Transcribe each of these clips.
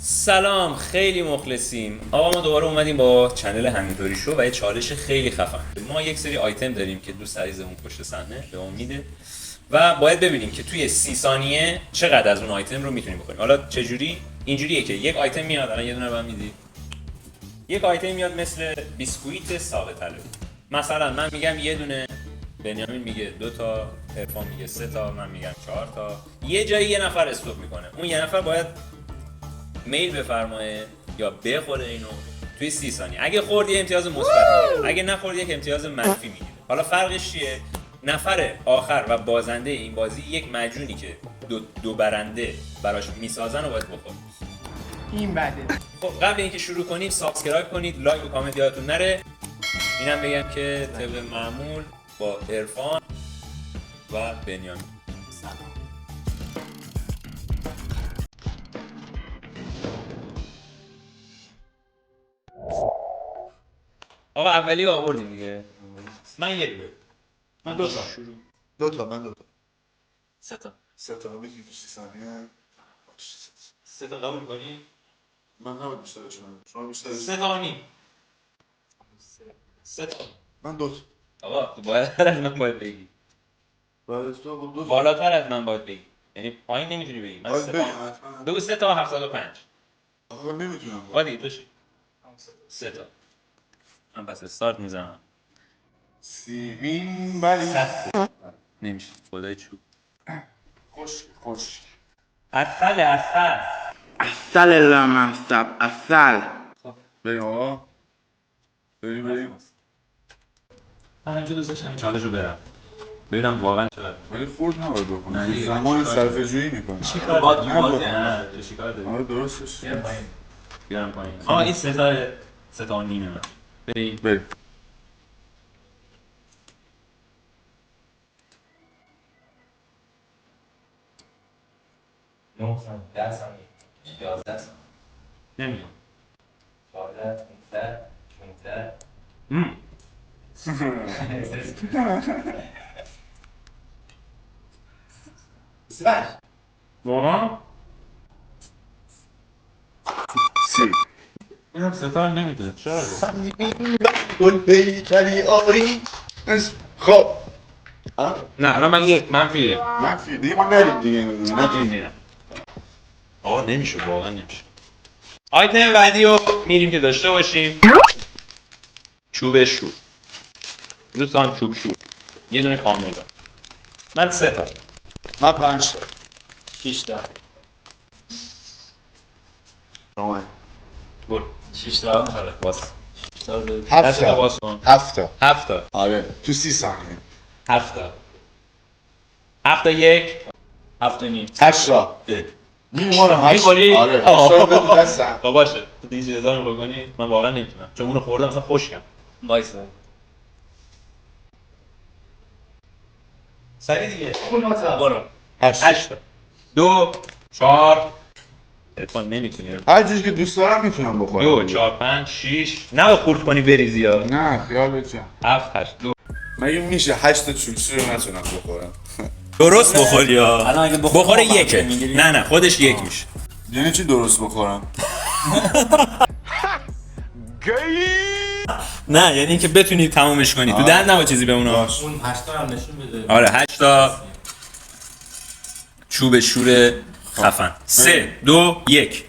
سلام، خیلی مخلصیم. آقا ما دوباره اومدیم با چنل همینطوری شو و یه چالش خیلی خفن. ما یک سری آیتم داریم که دوست عزیزمون پشت صحنه به ما میده و باید ببینیم که توی 30 ثانیه چقدر از اون آیتم رو میتونیم بخوریم. حالا چجوری؟ اینجوریه که یک آیتم میاد، الان یه دونه بهم میدی. یک آیتم میاد مثل بیسکویت ساقه طلایی. مثلا من میگم یه دونه، بنیامین میگه 2 تا، عرفان میگه 3 تا، من میگم 4 تا. یه جایی یه نفر استوب میکنه. اون یه نفر باید میل بفرمایه یا بخوره اینو توی 30 ثانیه. اگه خورد یه امتیاز مثبت میگیره، اگه نخورد یک امتیاز منفی میگیره. حالا فرقش چیه؟ نفر آخر و بازنده این بازی یک مجونی که دو برنده براش میسازن و باید بخوره. این بده. خب قبل اینکه شروع کنیم سابسکرایب کنید، لایک و کامنت یادتون نره. اینم بگم که طبق معمول با عرفان و بنیامین. آقا اولی آوردیم دیگه. من یه دونه. من دو تا. دو تا. من دو تا. سه تا. سه تا بگی تو 30 ثانیه. 3 تا قبول کنی؟ من نباید بیشتر بشنم. شما بیشتر 3 تا و نیم. 3 تا. من دو تا. آقا تو بالاتر از من باید بگی. بعد از تو دو تا. بالاتر از من باید بگی. یعنی پایین نمیتونی بگی. من 3 تا. بگو 3 تا 75. آقا نمیتونم. ولی تو چی؟ 3 تا. من پس استارت میزنم. سیبین ولی نمیشه. خدای چوب. خوش. عسل. اصل لامصب اصل. بریم آقا. بریم. من همینجا دوست داشتم این چالش رو برم. ببینم واقعا چقدر. ولی خورد نباید بکنی. نه، زمان صرفه جویی میکنی. چیکار داری؟ چیکار داری؟ آره درستش. بیارم پایین. آه این 3 تا و نیمه من. بریم. نمیدونم. 14 واقعا؟ سی. اینم 3 تا نمیده. چرا؟ گل پیکری آری. خب. نه الان من یک منفیه. منفی دیگه ما نریم دیگه. نمیدونم. آقا نمیشه، واقعا نمیشه. آیتم بعدی رو میریم که داشته باشیم. چوب شور. دوستان چوب شور. یه دونه کامل. من 3 تا. من 5 تا. 6 تا. شما برو. 6 تا. آره باس. 6 تا. 7 تا. باس کن. 7 تا. 7 تا. آره تو 30 ثانیه. 7 تا. 7 تا 1. 7 تا نیم. 8 تا. میمونم 8. می‌خوری؟ آره 8 تا بده دستم. خب باشه. تو دیگه چیزا رو بکنی. من واقعا نمیتونم. چون اونو خوردم مثلا خشکم. وایسا. سری دیگه. برو. 8 تا. 2 4 اتفاق نمیتونی. هر چیزی که دوست دارم میتونم بخورم. 2 4 5 6 نه خورد کنی بریزی ها. نه خیالت جان. 7 8 2 مگه میشه 8 تا چوبشی رو نتونم بخورم؟ درست بخور یا الان اگه بخوره یکه. نه خودش یک میشه. یعنی چی درست بخورم؟ نه یعنی اینکه بتونی تمومش کنی. تو دهن نبا چیزی بمونه. باش. اون 8 تا هم نشون بده. آره 8 تا چوب شور خفن. 3 2 1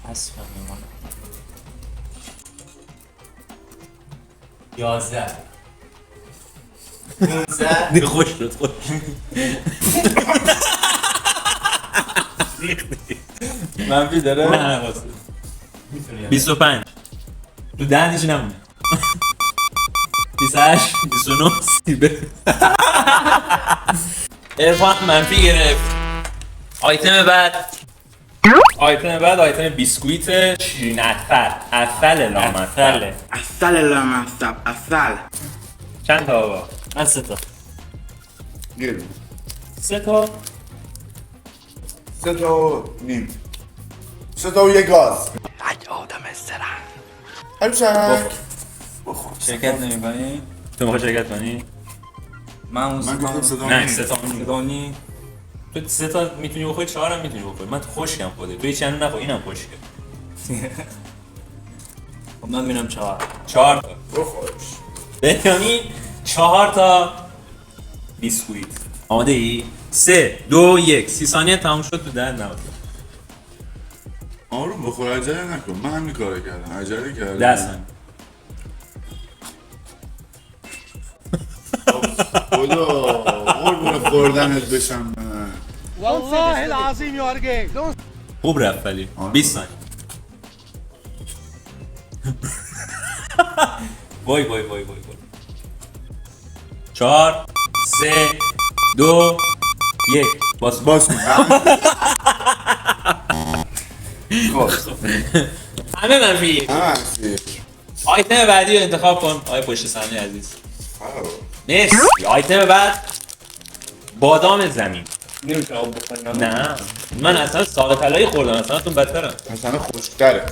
حذف میمونه. 11 15 دیگه خوش شد خوش. منفی داره؟ نه واسه 25 تو دهنش نمونه. 28 29 30 عرفان منفی گرفت. آیتم بعد آیتم بیسکویت شیرین عسل لامصب. اصل لامصب اصل. چند تا آقا؟ من 3 تا. گیریم. 3 تا. 3 تا و نیم. 3 تا و یک گاز. یک آدم استرن. هر چند. شرکت نمی‌کنی؟ تو میخوای شرکت کنی؟ من اون من گفتم صدا نه نیم. 3 تا سدانی تو 3 تا میتونی بخوری 4 هم میتونی بخوری من خشکم خوده تو هیچ چند نخور اینم خشکه خب من میرم 4 4 تا بخورش. بنیامین 4 تا بیسکویت آماده ای؟ 3 2 1 30 ثانیه تموم شد تو دهن نبود آروم بخور عجله نکن من همین کارو کردم عجله کردم 10 ثانیه خدا قربون خوردنت بشم من. والله العظيم you are gay. خوب رفت ولی 20 ثانیه وای وای وای وای 4 3 2 1 باز باز کن خب همه منفی همه هستی آیتم بعدی رو انتخاب کن آقای پشت صحنه عزیز خب. مرسی آیتم بعد بادام زمین نمیشه آب بخوری نه من اصلا ساق طلایی خوردم اصلا تون بدترم مثلا خوشتره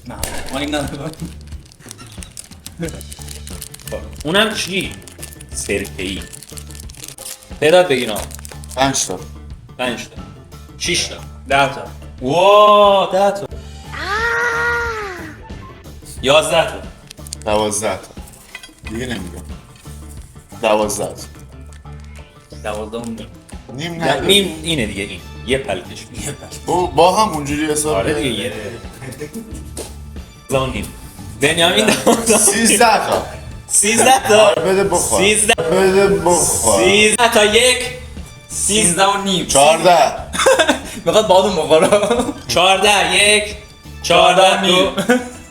نه ما این ندارم اونم چی؟ سرکه‌ای تعداد بگین آقا 5 تا 5 تا 6 تا 10 تا وا 10 تا 11 تا 12 تا دیگه نمیگم 12 تا 12 نیم نیم نه، نداری نیم اینه دیگه این یه پلکش با هم اونجوری حساب آره دیگه یه زمان نیم بنیامین 13 تا 13 تا بده بخور 13 بده بخور 13 تا 1 13 و نیم 14 میخواد بادم بخوره 14 1 14 2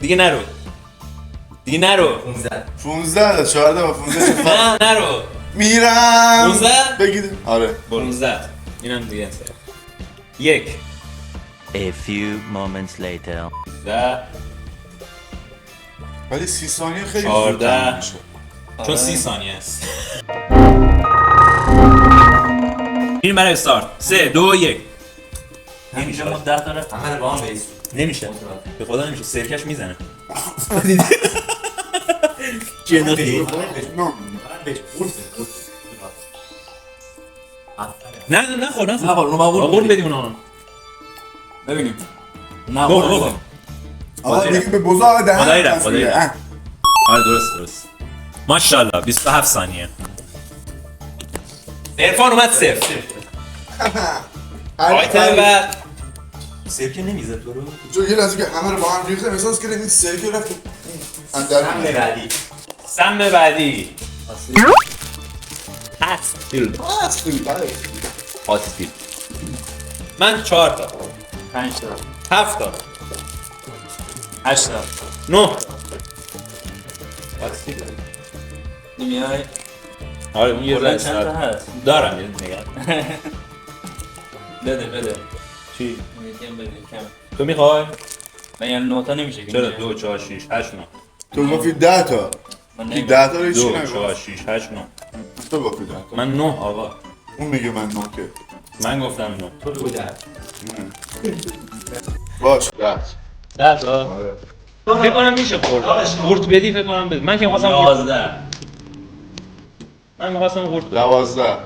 دیگه نرو دیگه نرو 15 تا 14 و 15 چه فرق؟ نه نرو میرم 15 بگید آره 15 اینم دیگه انصاف 1 A few moments later. 10 ولی 30 ثانیه خیلی 14. زود تموم میشه. چون 30 ثانیه است این برای استارت 3 2 1 نمیشه ما 10 تا رفت همه با هم بیست نمیشه به خدا نمیشه سرکش میزنه نه نه نه خور نخور اونو با قول بدیم اونا ببینیم نه بخور بخور بخور آقا دیگه به بزاق دهن خدایی رفت، بس خدایی دیگه. رفت. آره درست ماشاءالله 27 ثانیه عرفان اومد صفر آیتم بعد سرکه نمیزد تو رو چون یه لحظه که همه رو با هم ریختم احساس کردم این سرکه رفت اندر بعدی سم بعدی هستیل هستیل من 4 تا 5 تا 7 تا 8 تا 9 هستیل نمیای آره اون یه کلا رئیس چند تا هست دارم یه نگاه بده چی یکم بده کم تو میخوای من یعنی 9 تا نمیشه که چرا میشه. 2 4 6 8 9 تو گفتی 10 تا من این نمی‌گم. 10 تا رو هیچی 2 نگفت 4 6 8 9 تو گفتی 10 تا من 9 آقا اون میگه من 9 که من گفتم 9 تو بگو 10 باش 10 10 تا فکر کنم میشه خورد قورت بدی فکر کنم بدی من که می‌خواستم 11 من می‌خواستم قورت بدم 12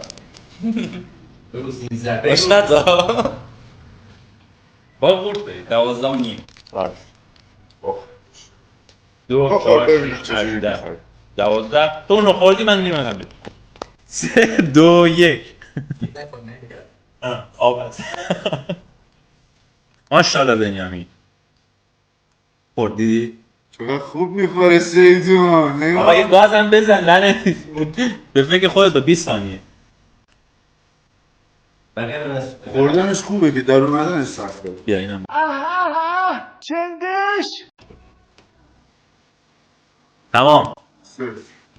18 تا با قورت بدی 12 و نیم باش 2 خب، 4 ببینیم 6 چجوری 8 10 می‌خوای. 12 تو اونو خوردی من میرم قبل 3 2 1 آب هست ماشاءالله بنیامین خورد دیدی؟ چقدر خوب میخوره زیتون آقا یه نگاه گازم بزن لعنتی به فکر خودت با 20 ثانیه خوردنش خوبه که در اومدنش سخته بیا اینم تمام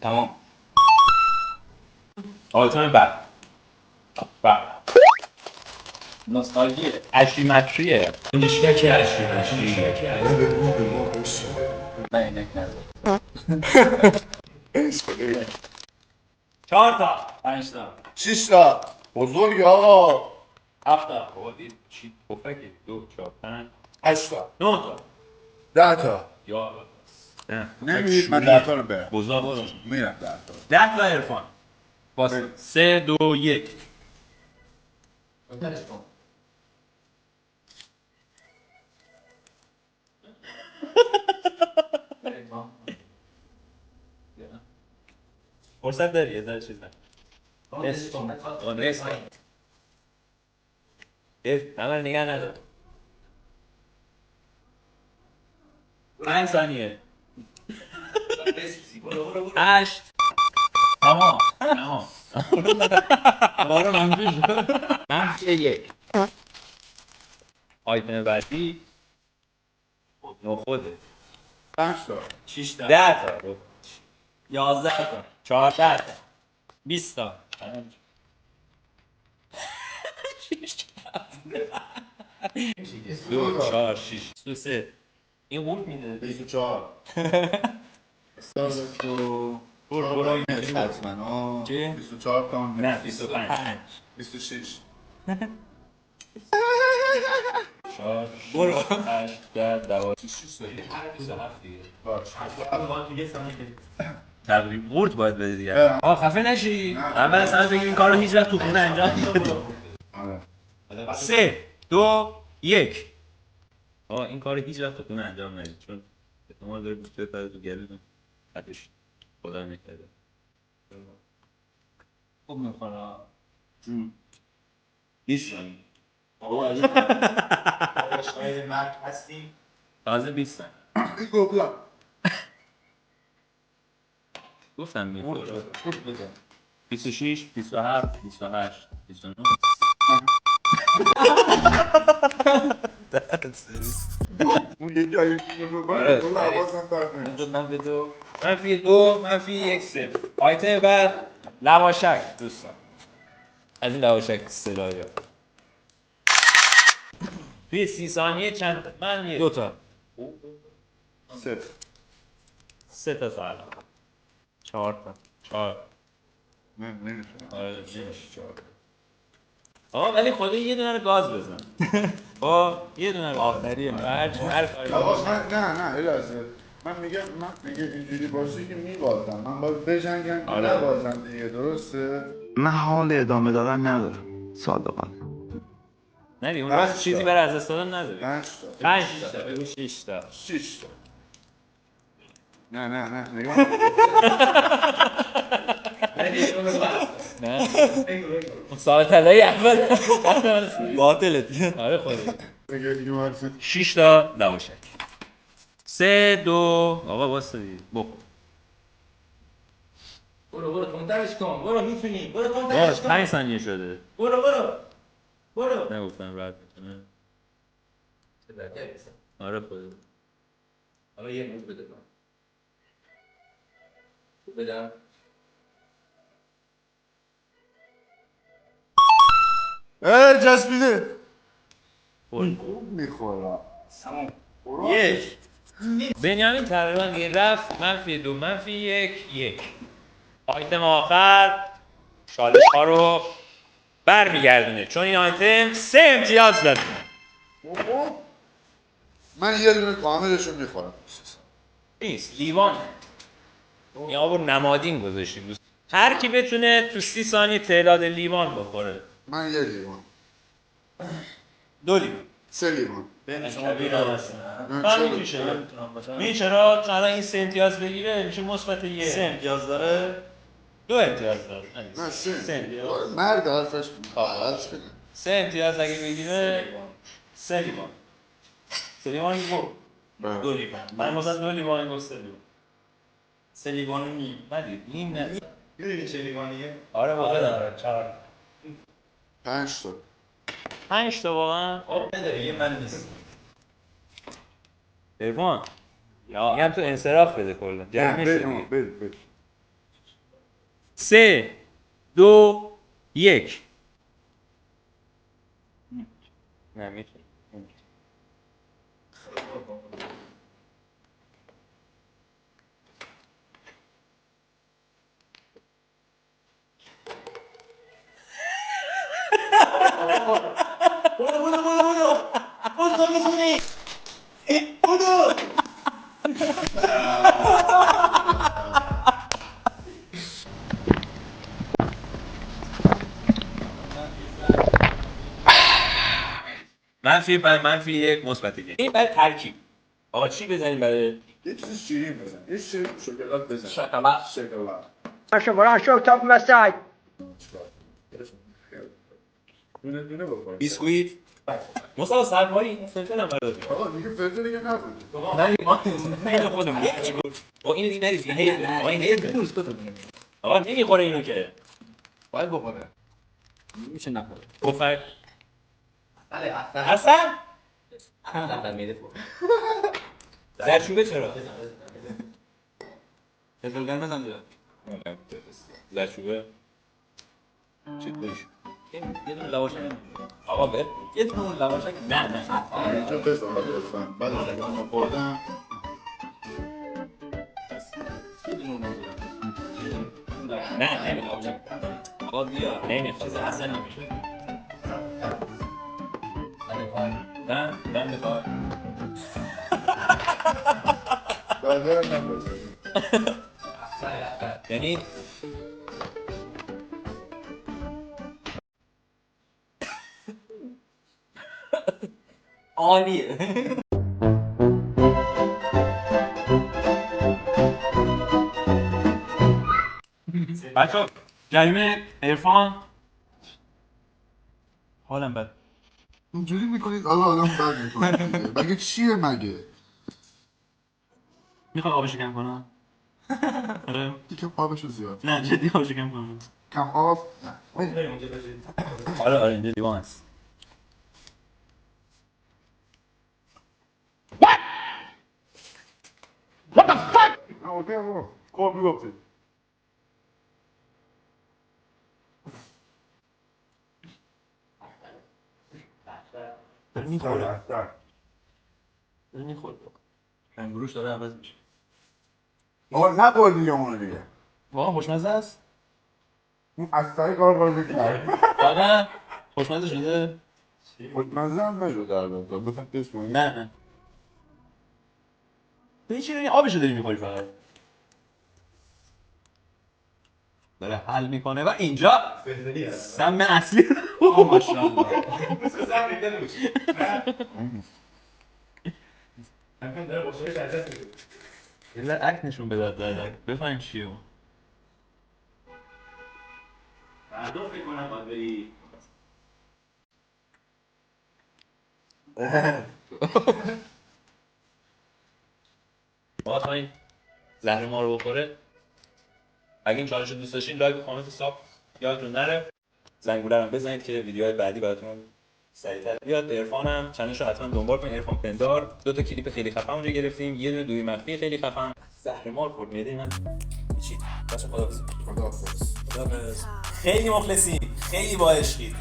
تمام آیتم بعد نوستالژیه اشیمتریه اینجا که اشیمتری نه اینک نزد 4 تا 5 تا 6 تا بزرگ آقا 7 تا بابا دید چی پفکه 2 4 5 8 تا 9 تا 10 تا یا نمیرید من 10 تا رو برم بزا برو میرم 10 تا 10 تا عرفان. باز 3 2 1 فرصت داری یه ذره چیز نست همه نگه ندار 5 ثانیه 8 تمام بارو منفی 1 آیتم بعدی نخوده 5 تا 6 تا 10 تا 11 تا 14 تا 20 تا 2 4 6 23 این قورت میده 24 تو برو حتما چی؟ 24 تا نه 25 26 4 برو 8 10 12 تقریبا قورت باید بده دیگه آقا خفه نشی اول از همه بگیم این کارو هیچ وقت تو خونه انجام ندید 3 2 1 آقا این کارو هیچ وقت تو خونه انجام ندید چون احتمال داره گوشت بپره تو گلوتون بعدش خدا نکرده خوب میخوره 20 ثانیه تازه 20 ثانیه گفتم میخوره 26 27 28 29 اون یه جایی رو باید منفی 2 منفی 2 منفی 1 0 آیتم بعد لواشک دوستان از این لواشک سلاحی ها توی 30 ثانیه چند من 2 تا 3 تا تا الان 4 تا 4 نمیشه آره نمیشه 4 آقا ولی خدا یه دونه رو گاز بزن یه دونه رو آخریه هر کاری نه الازه من میگم اینجوری باشه که میبازم من باید بجنگم که نبازم دیگه درسته؟ من حال ادامه دادن ندارم صادقانه. ندی اون راست چیزی برای از دست دادن نداری 5 تا 5 تا بگو 6 تا 6 تا نه نگاه نه مسابقه طلایی اول باطلت آره خودی میگه اینو حرفه 6 تا لواشک 3 2 آقا واسه دی برو تندرش کن برو میتونی برو تندرش کن 5 ثانیه شده برو نگفتم رد میکنه آره خودت حالا یه موز بده بدم جسبیده میخورم یک بنیامین تقریبا دیگه رفت منفی 2 منفی 1 آیتم آخر شالش ها رو برمیگردونه چون این آیتم 3 امتیاز داره من یه دونه کاملشو میخورم نیست لیوان این آب رو نمادین گذاشتیم هر کی بتونه تو 30 ثانیه تعداد لیوان بخوره من یه لیوان 2 لیوان 3 لیوان من میشه این چرا چون این 3 امتیاز بگیره میشه مثبت 1 3 امتیاز داره 2 امتیاز داره نه 3 امتیاز مرد حرفش حالت کنه 3 امتیاز اگه بگیره 3 لیوان 3 لیوان گفت 2 لیوان من مثلا 2 لیوان گفت 3 لیوان 3 لیوان نیم نیم نه میدونی چه لیوانیه؟ آره واقعا داره 4 5 تا 5 تا واقعا آب نداره یه من نیست ارفان میگم تو انصراف بده کلا جمعش بده 3 2 1 نه میتونی منفی یک مثبت یک. این برای ترکیب. آقا چی بزنیم برای یه چیز شیرین بزن. یه شیرین شکلات بزن. شکلات. دونه بخور. بیسکویت. مصطفی سرمایی این فلفل هم برداری. آقا دیگه فلفل دیگه نبود. نه ما نه خودم. با اینو دیگه نریزی. آقا این هی درست بده. آقا نمیخوره اینو که. باید بخوره. میشه نخوره. گفر. اصلا زرچوبه چرا؟ فلفل بزن دیگه. زرچوبه چی داریش؟ یه دونه لواش آقا بر یه دونه لواش نه اینجا بزن لطفاً. بعد از اینکه ما خوردم نه نمیخوام آقا بیا نمیخوام چیز اصلا نمیشه نه نمیخوام بعد نبزن. یعنی عالیه بچه جریمه عرفان حالم بد اینجوری میکنید آدم بد میکنید. مگه چیه مگه؟ میخوای آب شکم کنم؟ آره یکم آبشو زیاد. نه جدی آب شکم کنم کم آب. آره اینجا دیوان هست اوکی آقا. خوب میگفتی. داره میخوره داره میخوره انگروش داره عوض میشه آقا نخور دیگه اونو دیگه. واقعا خوشمزه است؟ اون اصلی کار میکنه. واقعا خوشمزه شده؟ خوشمزه هم نشد در بزن. بزن تست کنی. نه به چی این آبشو داری میخوری فقط داره حل میکنه و اینجا سم اصلی ماشاءالله یه عکس نشون بده دادن بفهم چیه اون فردا فکر کنم باید بری باید تا این زهر ما رو بخوره اگه این چالش رو دوست داشتین لایک و کامنت و ساب یادتون نره زنگوله رو بزنید که ویدیوهای بعدی براتون سریعتر بیاد. عرفان هم چنلش رو حتما دنبال کنید. عرفان پندار 2 تا کلیپ خیلی خفن اونجا گرفتیم یه دونه دوی مخفی خیلی خفن زهر مار خورد میده من چی بچا خداحافظ خیلی مخلصی خیلی با عشقید